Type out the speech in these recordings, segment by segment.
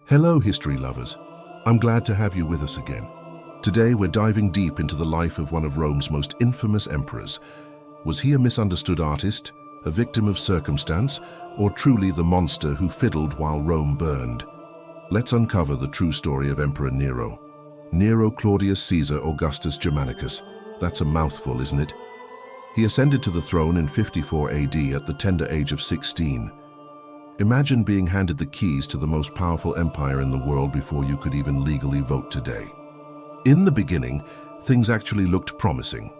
Hello, history lovers. I'm glad to have you with us again. Today, we're diving deep into the life of one of Rome's most infamous emperors. Was he a misunderstood artist, a victim of circumstance, or truly the monster who fiddled while Rome burned? Let's uncover the true story of Emperor Nero. Nero Claudius Caesar Augustus Germanicus. That's a mouthful, isn't it? He ascended to the throne in 54 AD at the tender age of 16. Imagine being handed the keys to the most powerful empire in the world before you could even legally vote today. In the beginning, things actually looked promising.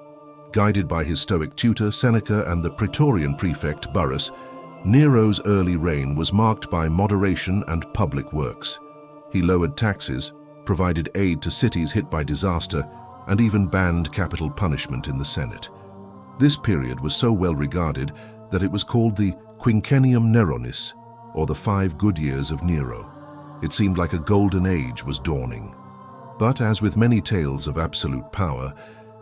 Guided by his Stoic tutor Seneca and the Praetorian prefect Burrus, Nero's early reign was marked by moderation and public works. He lowered taxes, provided aid to cities hit by disaster, and even banned capital punishment in the Senate. This period was so well regarded that it was called the Quinquennium Neronis, or the 5 good years of Nero. It seemed like a golden age was dawning. But as with many tales of absolute power,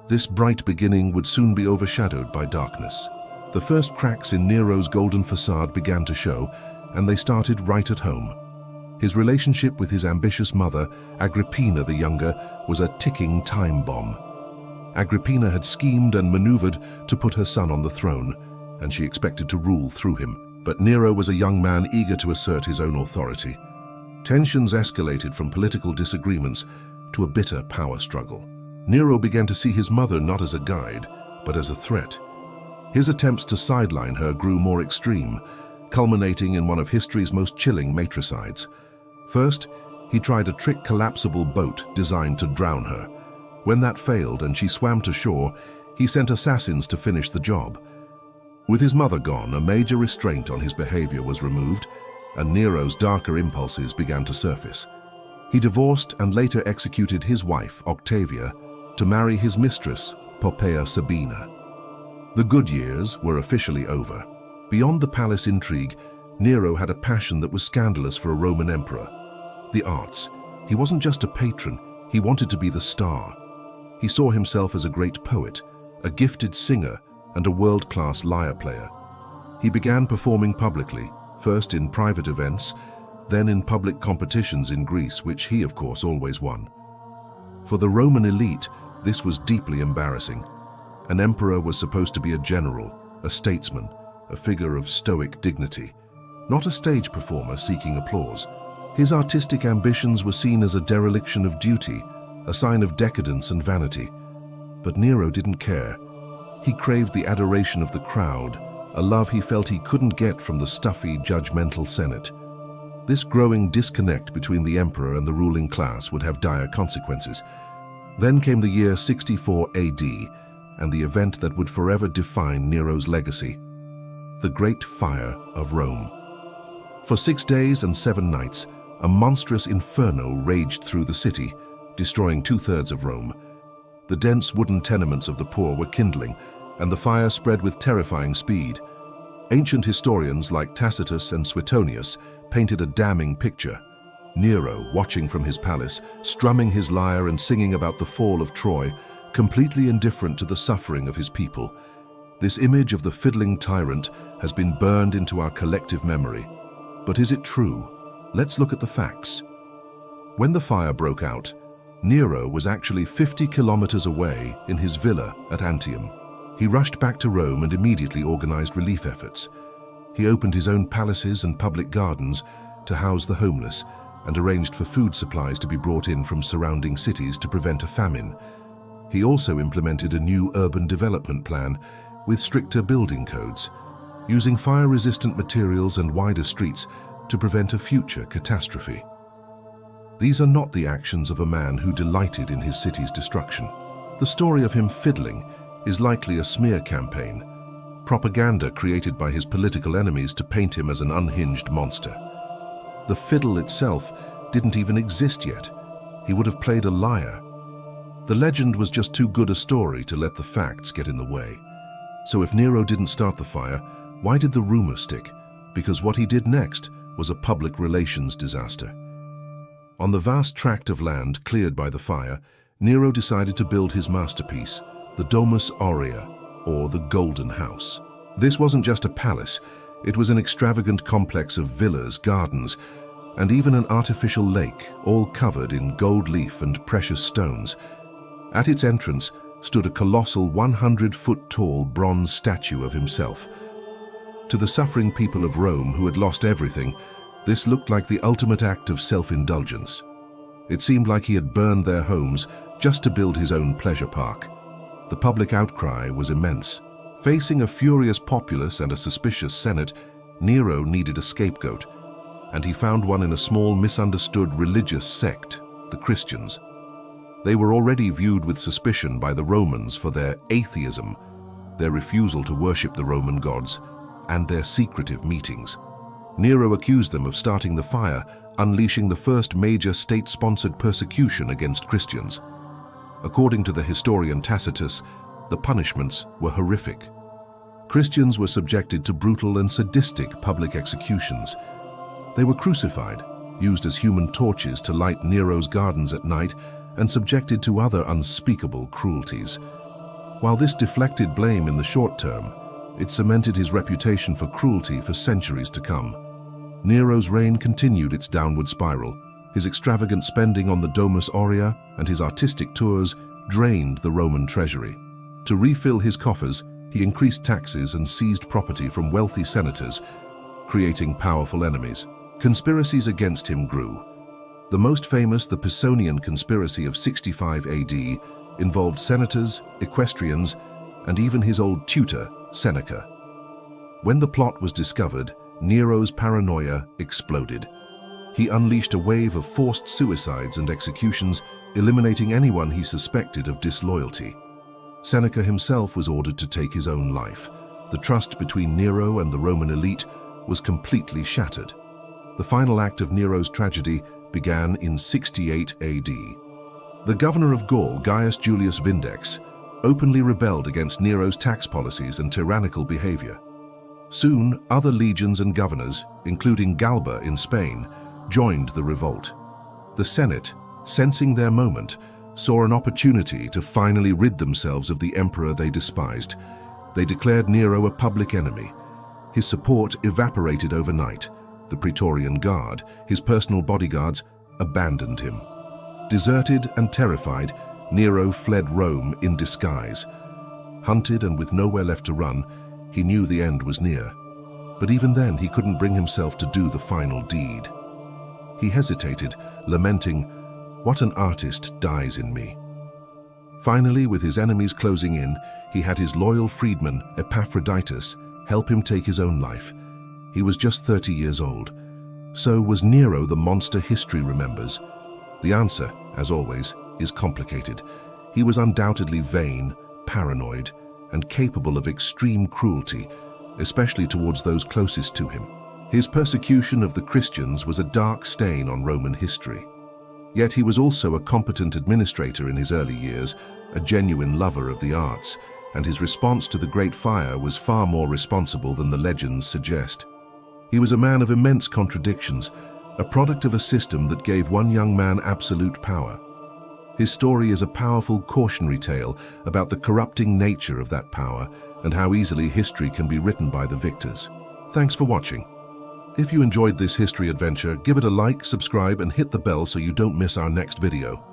this bright beginning would soon be overshadowed by darkness. The first cracks in Nero's golden facade began to show, and they started right at home. His relationship with his ambitious mother, Agrippina the Younger, was a ticking time bomb. Agrippina had schemed and maneuvered to put her son on the throne, and she expected to rule through him. But Nero was a young man eager to assert his own authority. Tensions escalated from political disagreements to a bitter power struggle. Nero began to see his mother not as a guide, but as a threat. His attempts to sideline her grew more extreme, culminating in one of history's most chilling matricides. First, he tried a trick collapsible boat designed to drown her. When that failed and she swam to shore, he sent assassins to finish the job. With his mother gone, a major restraint on his behavior was removed, and Nero's darker impulses began to surface. He divorced and later executed his wife, Octavia, to marry his mistress, Poppaea Sabina. The good years were officially over. Beyond the palace intrigue, Nero had a passion that was scandalous for a Roman emperor: the arts. He wasn't just a patron, he wanted to be the star. He saw himself as a great poet, a gifted singer, and a world-class lyre player. He began performing publicly, first in private events, then in public competitions in Greece, which he, of course, always won. For the Roman elite, this was deeply embarrassing. An emperor was supposed to be a general, a statesman, a figure of stoic dignity, not a stage performer seeking applause. His artistic ambitions were seen as a dereliction of duty, a sign of decadence and vanity. But Nero didn't care. He craved the adoration of the crowd, a love he felt he couldn't get from the stuffy, judgmental Senate. This growing disconnect between the emperor and the ruling class would have dire consequences. Then came the year 64 AD, and the event that would forever define Nero's legacy: the Great Fire of Rome. For 6 days and 7 nights, a monstrous inferno raged through the city, destroying 2/3 of Rome. The dense wooden tenements of the poor were kindling, and the fire spread with terrifying speed. Ancient historians like Tacitus and Suetonius painted a damning picture. Nero, watching from his palace, strumming his lyre and singing about the fall of Troy, completely indifferent to the suffering of his people. This image of the fiddling tyrant has been burned into our collective memory. But is it true? Let's look at the facts. When the fire broke out, Nero was actually 50 kilometers away in his villa at Antium. He rushed back to Rome and immediately organized relief efforts. He opened his own palaces and public gardens to house the homeless and arranged for food supplies to be brought in from surrounding cities to prevent a famine. He also implemented a new urban development plan with stricter building codes, using fire-resistant materials and wider streets to prevent a future catastrophe. These are not the actions of a man who delighted in his city's destruction. The story of him fiddling is likely a smear campaign, propaganda created by his political enemies to paint him as an unhinged monster. The fiddle itself didn't even exist yet. He would have played a lyre. The legend was just too good a story to let the facts get in the way. So if Nero didn't start the fire, why did the rumor stick? Because what he did next was a public relations disaster. On the vast tract of land cleared by the fire, Nero decided to build his masterpiece, the Domus Aurea, or the Golden House. This wasn't just a palace, it was an extravagant complex of villas, gardens, and even an artificial lake, all covered in gold leaf and precious stones. At its entrance stood a colossal 100-foot-tall bronze statue of himself. To the suffering people of Rome who had lost everything, this looked like the ultimate act of self-indulgence. It seemed like he had burned their homes just to build his own pleasure park. The public outcry was immense. Facing a furious populace and a suspicious Senate, Nero needed a scapegoat, and he found one in a small, misunderstood religious sect, the Christians. They were already viewed with suspicion by the Romans for their atheism, their refusal to worship the Roman gods, and their secretive meetings. Nero accused them of starting the fire, unleashing the first major state-sponsored persecution against Christians. According to the historian Tacitus, the punishments were horrific. Christians were subjected to brutal and sadistic public executions. They were crucified, used as human torches to light Nero's gardens at night, and subjected to other unspeakable cruelties. While this deflected blame in the short term, it cemented his reputation for cruelty for centuries to come. Nero's reign continued its downward spiral. His extravagant spending on the Domus Aurea and his artistic tours drained the Roman treasury. To refill his coffers, he increased taxes and seized property from wealthy senators, creating powerful enemies. Conspiracies against him grew. The most famous, the Pisonian conspiracy of 65 AD, involved senators, equestrians, and even his old tutor, Seneca. When the plot was discovered, Nero's paranoia exploded. He unleashed a wave of forced suicides and executions, eliminating anyone he suspected of disloyalty. Seneca himself was ordered to take his own life. The trust between Nero and the Roman elite was completely shattered. The final act of Nero's tragedy began in 68 AD. The governor of Gaul, Gaius Julius Vindex, openly rebelled against Nero's tax policies and tyrannical behavior. Soon, other legions and governors, including Galba in Spain, joined the revolt. The Senate, sensing their moment, saw an opportunity to finally rid themselves of the emperor they despised. They declared Nero a public enemy. His support evaporated overnight. The Praetorian Guard, his personal bodyguards, abandoned him. Deserted and terrified, Nero fled Rome in disguise. Hunted and with nowhere left to run, he knew the end was near. But even then, he couldn't bring himself to do the final deed. He hesitated, lamenting, "What an artist dies in me." Finally, with his enemies closing in, he had his loyal freedman, Epaphroditus, help him take his own life. He was just 30 years old. So was Nero the monster history remembers? The answer, as always, is complicated. He was undoubtedly vain, paranoid, and capable of extreme cruelty, especially towards those closest to him. His persecution of the Christians was a dark stain on Roman history. Yet he was also a competent administrator in his early years, a genuine lover of the arts, and his response to the Great Fire was far more responsible than the legends suggest. He was a man of immense contradictions, a product of a system that gave one young man absolute power. His story is a powerful cautionary tale about the corrupting nature of that power and how easily history can be written by the victors. Thanks for watching. If you enjoyed this history adventure, give it a like, subscribe, and hit the bell so you don't miss our next video.